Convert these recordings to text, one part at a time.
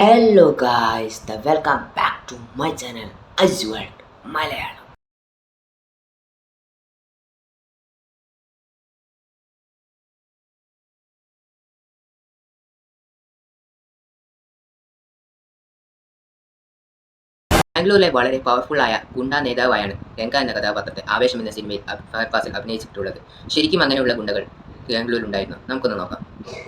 Hello guys, welcome back to my channel Azward Malayalam. ബാംഗ്ലൂരിലെ വളരെ പവർഫുള്ളായ ഗുണ്ടാ നേതാവായാണ് രംഗ എന്ന കഥാപാത്രത്തെ ആവേശം എന്ന സിനിമയിൽ ഫഹദ് ഫാസിൽ അഭിനയിച്ചിട്ടുള്ളത്. ശരിക്കും അങ്ങനെയുള്ള ഗുണ്ടകൾ ബാംഗ്ലൂരിലുണ്ടായിരുന്നു. നമുക്കൊന്ന് നോക്കാം.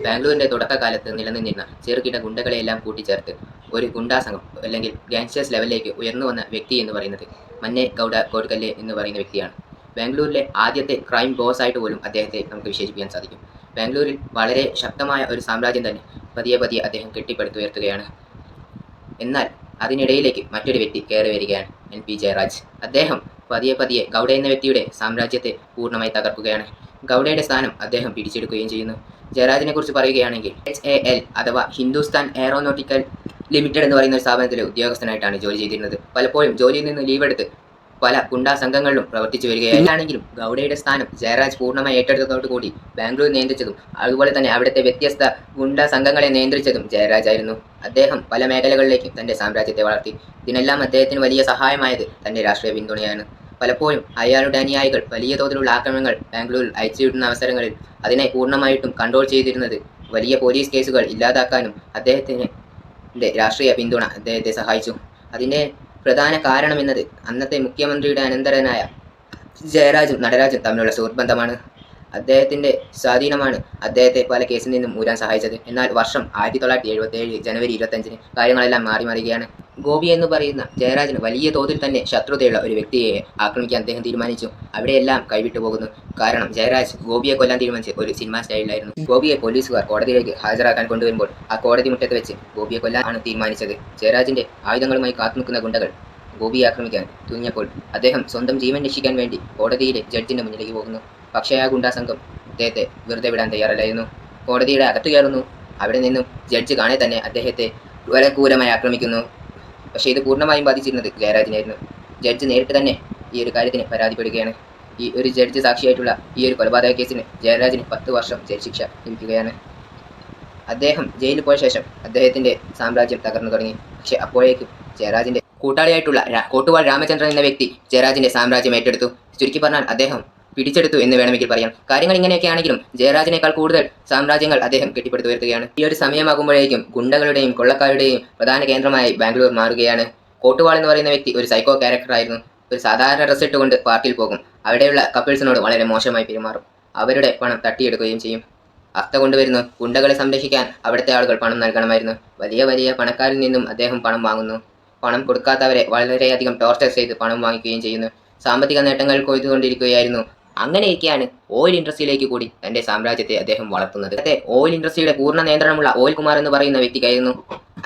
ബാംഗ്ലൂരിന്റെ തുടക്കകാലത്ത് നിലനിന്നിരുന്ന ചെറുകിട ഗുണ്ടകളെയെല്ലാം കൂട്ടിച്ചേർത്ത് ഒരു ഗുണ്ടാ സംഘം അല്ലെങ്കിൽ ഗാങ്സ്റ്റേഴ്സ് ലെവലിലേക്ക് ഉയർന്നു വന്ന വ്യക്തി എന്ന് പറയുന്നത് മന്നെ ഗൗഡ കോഡ്കല്ലെ എന്ന് പറയുന്ന വ്യക്തിയാണ്. ബാംഗ്ലൂരിലെ ആദ്യത്തെ ക്രൈം ബോസ് ആയിട്ട് പോലും അദ്ദേഹത്തെ നമുക്ക് വിശേഷിപ്പിക്കാൻ സാധിക്കും. ബാംഗ്ലൂരിൽ വളരെ ശക്തമായ ഒരു സാമ്രാജ്യം തന്നെ പതിയെ പതിയെ അദ്ദേഹം കെട്ടിപ്പടുത്തുയർത്തുകയാണ്. എന്നാൽ അതിനിടയിലേക്ക് മറ്റൊരു വ്യക്തി കയറി വരികയാണ്, NP ജയരാജ്. അദ്ദേഹം പതിയെ പതിയെ ഗൗഡ എന്ന വ്യക്തിയുടെ സാമ്രാജ്യത്തെ പൂർണ്ണമായി തകർക്കുകയാണ്. ഗൗഡയുടെ സ്ഥാനം അദ്ദേഹം പിടിച്ചെടുക്കുകയും ചെയ്യുന്നു. ജയരാജിനെ കുറിച്ച് പറയുകയാണെങ്കിൽ HAL അഥവാ ഹിന്ദുസ്ഥാൻ എയറോനോട്ടിക്കൽ ലിമിറ്റഡ് എന്ന് പറയുന്ന ഒരു സ്ഥാപനത്തിലെ ഉദ്യോഗസ്ഥനായിട്ടാണ് ജോലി ചെയ്തിരുന്നത്. പലപ്പോഴും ജോലിയിൽ നിന്ന് ലീവ് എടുത്ത് പല ഗുണ്ടാ സംഘങ്ങളിലും പ്രവർത്തിച്ചു വരികയാണെങ്കിലും ഗൗഡയുടെ സ്ഥാനം ജയരാജ് പൂർണ്ണമായി ഏറ്റെടുത്തതോടുകൂടി ബാംഗ്ലൂർ നിയന്ത്രിച്ചതും അതുപോലെ തന്നെ അവിടുത്തെ വ്യത്യസ്ത ഗുണ്ടാ സംഘങ്ങളെ നിയന്ത്രിച്ചതും ജയരാജ് ആയിരുന്നു. അദ്ദേഹം പല മേഖലകളിലേക്കും തൻ്റെ സാമ്രാജ്യത്തെ വളർത്തി. ഇതിനെല്ലാം അദ്ദേഹത്തിന് വലിയ സഹായമായത് തൻ്റെ രാഷ്ട്രീയ പിന്തുണയാണ്. പലപ്പോഴും അയാളുടെ അനുയായികൾ വലിയ തോതിലുള്ള ആക്രമണങ്ങൾ ബാംഗ്ലൂരിൽ അയച്ചുവിടുന്ന അവസരങ്ങളിൽ അതിനെ പൂർണ്ണമായിട്ടും കൺട്രോൾ ചെയ്തിരുന്നത് വലിയ പോലീസ് കേസുകൾ ഇല്ലാതാക്കാനും അദ്ദേഹത്തിൻ്റെ രാഷ്ട്രീയ പിന്തുണ അദ്ദേഹത്തെ സഹായിച്ചു. അതിൻ്റെ പ്രധാന കാരണമെന്നത് അന്നത്തെ മുഖ്യമന്ത്രിയുടെ അനന്തരനായ ജയരാജും നടരാജും തമ്മിലുള്ള സുഹൃത്ത് ബന്ധമാണ്. അദ്ദേഹത്തിൻ്റെ സ്വാധീനമാണ് അദ്ദേഹത്തെ പല കേസിൽ നിന്നും ഊരാൻ സഹായിച്ചത്. എന്നാൽ വർഷം 1977 ജനുവരി 25 കാര്യങ്ങളെല്ലാം മാറി മറിയുകയാണ്. ഗോപി എന്ന് പറയുന്ന ജയരാജിന് വലിയ തോതിൽ തന്നെ ശത്രുതയുള്ള ഒരു വ്യക്തിയെ ആക്രമിക്കാൻ അദ്ദേഹം തീരുമാനിച്ചു. അവിടെയെല്ലാം കൈവിട്ടു പോകുന്നു. കാരണം ജയരാജ് ഗോപിയെ കൊല്ലാൻ തീരുമാനിച്ച് ഒരു സിനിമ സ്റ്റൈലിലായിരുന്നു. ഗോപിയെ പോലീസുകാർ കോടതിയിലേക്ക് ഹാജരാക്കാൻ കൊണ്ടുവരുമ്പോൾ ആ കോടതി മുറ്റത്ത് വെച്ച് ഗോപിയെ കൊല്ലാൻ ആണ് തീരുമാനിച്ചത്. ജയരാജിന്റെ ആയുധങ്ങളുമായി കാത്തുനിൽക്കുന്ന ഗുണ്ടകൾ ഗോപിയെ ആക്രമിക്കാൻ തുനിഞ്ഞപ്പോൾ അദ്ദേഹം സ്വന്തം ജീവൻ രക്ഷിക്കാൻ വേണ്ടി കോടതിയിലെ ജഡ്ജിന്റെ മുന്നിലേക്ക് പോകുന്നു. പക്ഷേ ആ ഗുണ്ടാ സംഘം അദ്ദേഹത്തെ വെറുതെ വിടാൻ തയ്യാറല്ലായിരുന്നു. കോടതിയുടെ അകത്ത് കയറുന്നു. അവിടെ നിന്നും ജഡ്ജ് കാണെ തന്നെ അദ്ദേഹത്തെ വളരെ ക്രൂരമായി ആക്രമിക്കുന്നു. പക്ഷേ ഇത് പൂർണ്ണമായും ബാധിച്ചിരുന്നത് ജയരാജിനായിരുന്നു. ജഡ്ജ് നേരിട്ട് തന്നെ ഈ ഒരു കാര്യത്തിന് പരാതിപ്പെടുകയാണ്. ഈ ഒരു ജഡ്ജ് സാക്ഷിയായിട്ടുള്ള ഈ ഒരു കൊലപാതക കേസിന് ജയരാജിന് 10 വർഷം ജയിൽ ശിക്ഷ ലഭിക്കുകയാണ്. അദ്ദേഹം ജയിലിൽ പോയ ശേഷം അദ്ദേഹത്തിന്റെ സാമ്രാജ്യം തകർന്നു തുടങ്ങി. പക്ഷെ അപ്പോഴേക്കും ജയരാജിന്റെ കൂട്ടാളിയായിട്ടുള്ള കോട്ടുവാൾ രാമചന്ദ്രൻ എന്ന വ്യക്തി ജയരാജിന്റെ സാമ്രാജ്യം ഏറ്റെടുത്തു. ചുരുക്കി പറഞ്ഞാൽ അദ്ദേഹം പിടിച്ചെടുത്തു എന്ന് വേണമെങ്കിൽ പറയാം. കാര്യങ്ങൾ ഇങ്ങനെയൊക്കെ ആണെങ്കിലും ജയരാജിനേക്കാൾ കൂടുതൽ സാമ്രാജ്യങ്ങൾ അദ്ദേഹം കെട്ടിപ്പടുത്തുയർത്തുകയാണ്. ഈ ഒരു സമയമാകുമ്പോഴേക്കും ഗുണ്ടകളുടെയും കൊള്ളക്കാരുടെയും പ്രധാന കേന്ദ്രമായി ബാംഗ്ലൂർ മാറുകയാണ്. കോട്ടുവാൾ എന്ന് പറയുന്ന വ്യക്തി ഒരു സൈക്കോ ക്യാരക്ടറായിരുന്നു. ഒരു സാധാരണ ഡ്രസ് ഇട്ടുകൊണ്ട് പാർക്കിൽ പോകും. അവിടെയുള്ള കപ്പിൾസിനോട് വളരെ മോശമായി പെരുമാറും. അവരുടെ പണം തട്ടിയെടുക്കുകയും ചെയ്യും. അഫ്ത കൊണ്ടുവരുന്നു. ഗുണ്ടകളെ സംരക്ഷിക്കാൻ അവിടുത്തെ ആളുകൾ പണം നൽകണമായിരുന്നു. വലിയ വലിയ പണക്കാരിൽ നിന്നും അദ്ദേഹം പണം വാങ്ങുന്നു. പണം കൊടുക്കാത്തവരെ വളരെയധികം ടോർച്ചർ ചെയ്ത് പണം വാങ്ങിക്കുകയും ചെയ്യുന്നു. സാമ്പത്തിക നേട്ടങ്ങൾ കൊയ്തുകൊണ്ടിരിക്കുകയായിരുന്നു. അങ്ങനെയൊക്കെയാണ് ഓയിൽ ഇൻഡസ്ട്രിയിലേക്ക് കൂടി തന്റെ സാമ്രാജ്യത്തെ അദ്ദേഹം വളർത്തുന്നത്. ഓയിൽ ഇൻഡസ്ട്രിയുടെ പൂർണ്ണ നിയന്ത്രണമുള്ള ഓയിൽ കുമാർ എന്ന് പറയുന്ന വ്യക്തിക്കായിരുന്നു.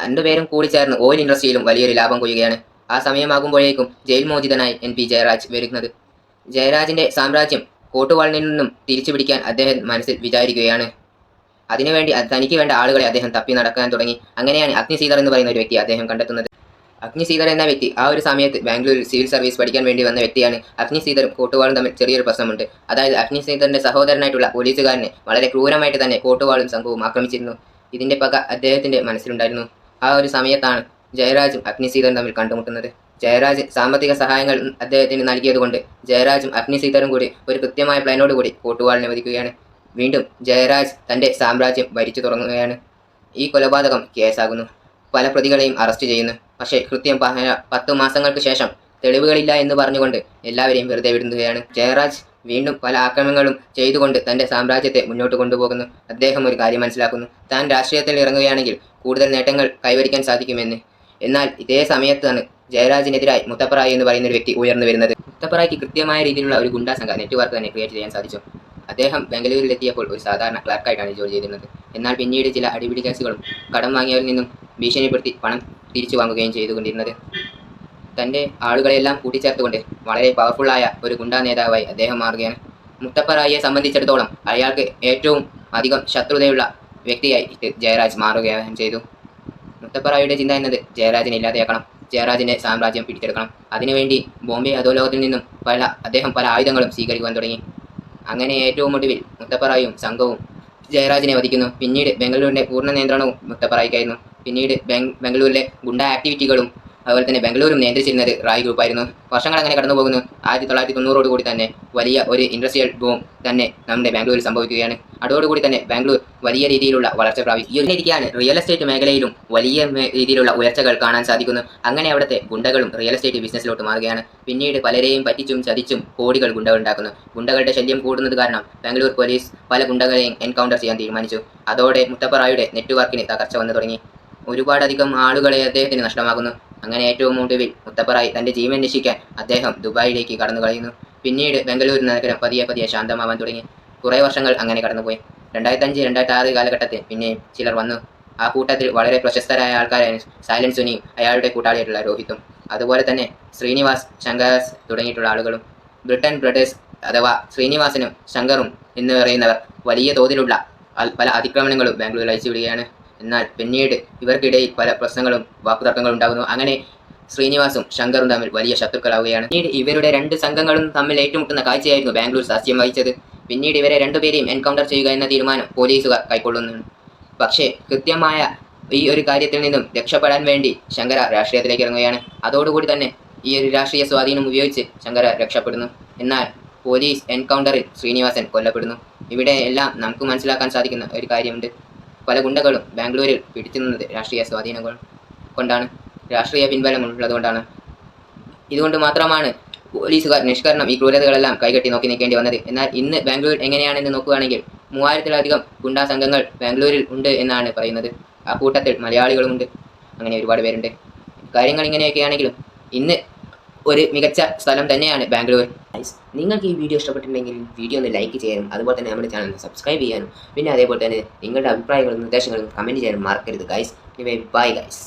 രണ്ടുപേരും കൂടി ചേർന്ന് ഓയിൽ ഇൻഡസ്ട്രിയിലും വലിയൊരു ലാഭം കൊയ്യുകയാണ്. ആ സമയമാകുമ്പോഴേക്കും ജയിൽ മോചിതനായി NP ജയരാജ് വരുന്നത്. ജയരാജിന്റെ സാമ്രാജ്യം കോട്ടുവാളിൽ നിന്നും തിരിച്ചു പിടിക്കാൻ അദ്ദേഹം മനസ്സിൽ വിചാരിക്കുകയാണ്. അതിനുവേണ്ടി തനിക്ക് വേണ്ട ആളുകളെ അദ്ദേഹം തപ്പി നടക്കാൻ തുടങ്ങി. അങ്ങനെയാണ് അഗ്നിസീതർ എന്ന് പറയുന്ന ഒരു വ്യക്തി അദ്ദേഹം കണ്ടെത്തുന്നത്. അഗ്നിസീതർ എന്ന വ്യക്തി ആ ഒരു സമയത്ത് ബാംഗ്ലൂരിൽ സിവിൽ സർവീസ് പഠിക്കാൻ വേണ്ടി വന്ന വ്യക്തിയാണ്. അഗ്നിസീതറും കോട്ടുവാളും തമ്മിൽ ചെറിയൊരു പ്രശ്നമുണ്ട്. അതായത് അഗ്നിസീതറിന്റെ സഹോദരനായിട്ടുള്ള പോലീസുകാരനെ വളരെ ക്രൂരമായിട്ട് തന്നെ കോട്ടുവാളും സംഘവും ആക്രമിച്ചിരുന്നു. ഇതിന്റെ പക അദ്ദേഹത്തിന്റെ മനസ്സിലുണ്ടായിരുന്നു. ആ ഒരു സമയത്താണ് ജയരാജും അഗ്നിസീതറും തമ്മിൽ കണ്ടുമുട്ടുന്നത്. ജയരാജ് സാമ്പത്തിക സഹായങ്ങൾ അദ്ദേഹത്തിന് നൽകിയതുകൊണ്ട് ജയരാജും അഗ്നിസീതറും കൂടി ഒരു കൃത്യമായ പ്ലാനോടുകൂടി കോട്ടുവാളിനെ വധിക്കുകയാണ്. വീണ്ടും ജയരാജ് തന്റെ സാമ്രാജ്യം ഭരിച്ചു തുടങ്ങുകയാണ്. ഈ കൊലപാതകം കേസാകുന്നു. പല പ്രതികളെയും അറസ്റ്റ് ചെയ്യുന്നു. പക്ഷേ കൃത്യം 10 മാസങ്ങൾക്ക് ശേഷം തെളിവുകളില്ല എന്ന് പറഞ്ഞുകൊണ്ട് എല്ലാവരെയും വെറുതെ വിടുകയാണ്. ജയരാജ് വീണ്ടും പല ആക്രമണങ്ങളും ചെയ്തുകൊണ്ട് തൻ്റെ സാമ്രാജ്യത്തെ മുന്നോട്ട് കൊണ്ടുപോകുന്നു. അദ്ദേഹം ഒരു കാര്യം മനസ്സിലാക്കുന്നു. താൻ രാഷ്ട്രീയത്തിൽ ഇറങ്ങുകയാണെങ്കിൽ കൂടുതൽ നേട്ടങ്ങൾ കൈവരിക്കാൻ സാധിക്കുമെന്ന്. എന്നാൽ ഇതേ സമയത്താണ് ജയരാജിനെതിരായി മുത്തപ്പറായി എന്ന് പറയുന്ന ഒരു വ്യക്തി ഉയർന്നു വരുന്നത്. മുത്തപ്പറായിക്ക് കൃത്യമായ രീതിയിലുള്ള ഒരു ഗുണ്ടാ സംഘ നെറ്റ്വർക്ക് തന്നെ ക്രിയേറ്റ് ചെയ്യാൻ സാധിച്ചു. അദ്ദേഹം ബാംഗ്ലൂരിലെത്തിയപ്പോൾ ഒരു സാധാരണ ക്ലർക്കായിട്ടാണ് ജോലി ചെയ്തിരുന്നത്. എന്നാൽ പിന്നീട് ചില അടിപിടി കേസുകളും കടം വാങ്ങിയവരിൽ നിന്നും ഭീഷണിപ്പെടുത്തി പണം തിരിച്ചു വാങ്ങുകയും ചെയ്തുകൊണ്ടിരുന്നത്. തൻ്റെ ആളുകളെല്ലാം കൂട്ടിച്ചേർത്തുകൊണ്ട് വളരെ പവർഫുള്ളായ ഒരു ഗുണ്ടാ നേതാവായി അദ്ദേഹം മാറുകയാണ്. മുത്തപ്പറായിയെ സംബന്ധിച്ചിടത്തോളം അയാൾക്ക് ഏറ്റവും അധികം ശത്രുതയുള്ള വ്യക്തിയായി ജയരാജ് മാറുകയും ചെയ്തു. മുത്തപ്പറായിയുടെ ചിന്ത എന്നത് ജയരാജിനെ ഇല്ലാതെയാക്കണം, ജയരാജിൻ്റെ സാമ്രാജ്യം പിടിച്ചെടുക്കണം. അതിനുവേണ്ടി ബോംബെ അധോലോകത്തിൽ നിന്നും അദ്ദേഹം പല ആയുധങ്ങളും സ്വീകരിക്കുവാൻ തുടങ്ങി. അങ്ങനെ ഏറ്റവും ഒടുവിൽ മുത്തപ്പറായും സംഘവും ജയരാജിനെ വധിക്കുന്നു. പിന്നീട് ബംഗളൂരിൻ്റെ പൂർണ്ണ നിയന്ത്രണവും മുത്തപ്പറായിക്കായിരുന്നു. പിന്നീട് ബംഗളൂരിലെ ഗുണ്ട ആക്ടിവിറ്റികളും അതുപോലെ തന്നെ ബംഗളൂരും നിയന്ത്രിച്ചിരുന്നത് റായ് ഗ്രൂപ്പായിരുന്നു. വർഷങ്ങൾ അങ്ങനെ കടന്നു പോകുന്നു. 1990 കൂടി തന്നെ വലിയ ഒരു ഇൻഡസ്ട്രിയൽ ബൂം തന്നെ നമ്മുടെ ബാംഗ്ലൂരിൽ സംഭവിക്കുകയാണ്. അതോടുകൂടി തന്നെ ബാംഗ്ലൂർ വലിയ രീതിയിലുള്ള വളർച്ച പ്രാപിച്ചു. ഈ ഒരിക്കലാണ് റിയൽ എസ്റ്റേറ്റ് മേഖലയിലും വലിയ രീതിയിലുള്ള ഉയർച്ചകൾ കാണാൻ സാധിക്കുന്നു. അങ്ങനെ അവിടുത്തെ ഗുണ്ടകളും റിയൽ എസ്റ്റേറ്റ് ബിസിനസ്സിലോട്ട് മാറുകയാണ്. പിന്നീട് പലരെയും പറ്റിച്ചും ചതിച്ചും കോടികൾ ഗുണ്ടകൾ ഉണ്ടാക്കുന്നു. ഗുണ്ടകളുടെ ശല്യം കൂടുന്നത് കാരണം ബാംഗ്ലൂർ പോലീസ് പല ഗുണ്ടകളെയും എൻകൗണ്ടർ ചെയ്യാൻ തീരുമാനിച്ചു. അതോടെ മുത്തപ്പ റായുടെ നെറ്റ്വർക്കിന് തകർച്ച വന്നു തുടങ്ങി. ഒരുപാടധികം ആളുകളെ അദ്ദേഹത്തിന് നഷ്ടമാകുന്നു. അങ്ങനെ ഏറ്റവും ഒടുവിൽ മുത്തപ്പ റായ് തൻ്റെ ജീവൻ രക്ഷിക്കാൻ അദ്ദേഹം ദുബായിലേക്ക് കടന്നു കളയുന്നു. പിന്നീട് ബംഗളൂരു നഗരം പതിയെ ശാന്തമാവാൻ തുടങ്ങി. കുറേ വർഷങ്ങൾ അങ്ങനെ കടന്നുപോയി. 2005-2006 കാലഘട്ടത്തിൽ പിന്നെയും ചിലർ വന്നു. ആ കൂട്ടത്തിൽ വളരെ പ്രശസ്തരായ ആൾക്കാരാണ് സൈലന്റ് സുനിയും അയാളുടെ കൂട്ടാളിയായിട്ടുള്ള രോഹിത്തും, അതുപോലെ തന്നെ ശ്രീനിവാസ്, ശങ്കർ തുടങ്ങിയിട്ടുള്ള ആളുകളും. ബ്രിട്ടൻ ബ്രദേഴ്സ് അഥവാ ശ്രീനിവാസനും ശങ്കറും എന്ന് പറയുന്നവർ വലിയ തോതിലുള്ള പല അതിക്രമണങ്ങളും ബാംഗ്ലൂരിൽ അയച്ചുവിടുകയാണ്. എന്നാൽ പിന്നീട് ഇവർക്കിടയിൽ പല പ്രശ്നങ്ങളും വാക്കുതർക്കങ്ങളും ഉണ്ടാകുന്നു. അങ്ങനെ ശ്രീനിവാസും ശങ്കറും തമ്മിൽ വലിയ ശത്രുക്കളാവുകയാണ്. പിന്നീട് ഇവരുടെ രണ്ട് സംഘങ്ങളും തമ്മിൽ ഏറ്റുമുട്ടുന്ന കാഴ്ചയായിരുന്നു ബാംഗ്ലൂർ സാക്ഷ്യം വഹിച്ചത്. പിന്നീട് ഇവരെ രണ്ടുപേരെയും എൻകൗണ്ടർ ചെയ്യുക എന്ന തീരുമാനം പോലീസുകാർ കൈക്കൊള്ളുന്നു. പക്ഷേ കൃത്യമായ ഈ ഒരു കാര്യത്തിൽ നിന്നും രക്ഷപ്പെടാൻ വേണ്ടി ശങ്കര രാഷ്ട്രീയത്തിലേക്ക് ഇറങ്ങുകയാണ്. അതോടുകൂടി തന്നെ ഈ ഒരു രാഷ്ട്രീയ സ്വാധീനം ഉപയോഗിച്ച് ശങ്കര രക്ഷപ്പെടുന്നു. എന്നാൽ പോലീസ് എൻകൗണ്ടറിൽ ശ്രീനിവാസൻ കൊല്ലപ്പെടുന്നു. ഇവിടെ എല്ലാം നമുക്ക് മനസ്സിലാക്കാൻ സാധിക്കുന്ന ഒരു കാര്യമുണ്ട്. പല ഗുണ്ടകളും ബാംഗ്ലൂരിൽ പിടിച്ചു നിന്നത് രാഷ്ട്രീയ സ്വാധീനങ്ങൾ കൊണ്ടാണ്, രാഷ്ട്രീയ പിൻബലം ഉള്ളതുകൊണ്ടാണ്. ഇതുകൊണ്ട് മാത്രമാണ് പോലീസുകാർ നിഷ്കരണം ഈ ക്രൂരതകളെല്ലാം കൈകെട്ടി നോക്കി നിൽക്കേണ്ടി വന്നത്. എന്നാൽ ഇന്ന് ബാംഗ്ലൂർ എങ്ങനെയാണെന്ന് നോക്കുകയാണെങ്കിൽ 3000-ലധികം ഗുണ്ടാ സംഘങ്ങൾ ബാംഗ്ലൂരിൽ ഉണ്ട് എന്നാണ് പറയുന്നത്. ആ കൂട്ടത്തിൽ മലയാളികളുമുണ്ട്. അങ്ങനെ ഒരുപാട് പേരുണ്ട്. കാര്യങ്ങൾ ഇങ്ങനെയൊക്കെയാണെങ്കിലും ഇന്ന് ഒരു മികച്ച സ്ഥലം തന്നെയാണ് ബാംഗ്ലൂർ. നിങ്ങൾക്ക് ഈ വീഡിയോ ഇഷ്ടപ്പെട്ടിട്ടുണ്ടെങ്കിൽ വീഡിയോ ഒന്ന് ലൈക്ക് ചെയ്യാനും അതുപോലെ തന്നെ നമ്മുടെ ചാനൽ സബ്സ്ക്രൈബ് ചെയ്യാനും പിന്നെ അതേപോലെ തന്നെ നിങ്ങളുടെ അഭിപ്രായങ്ങളും നിർദ്ദേശങ്ങളും കമൻറ്റ് ചെയ്യാനും മറക്കരുത് ഗൈസ്. Bye guys.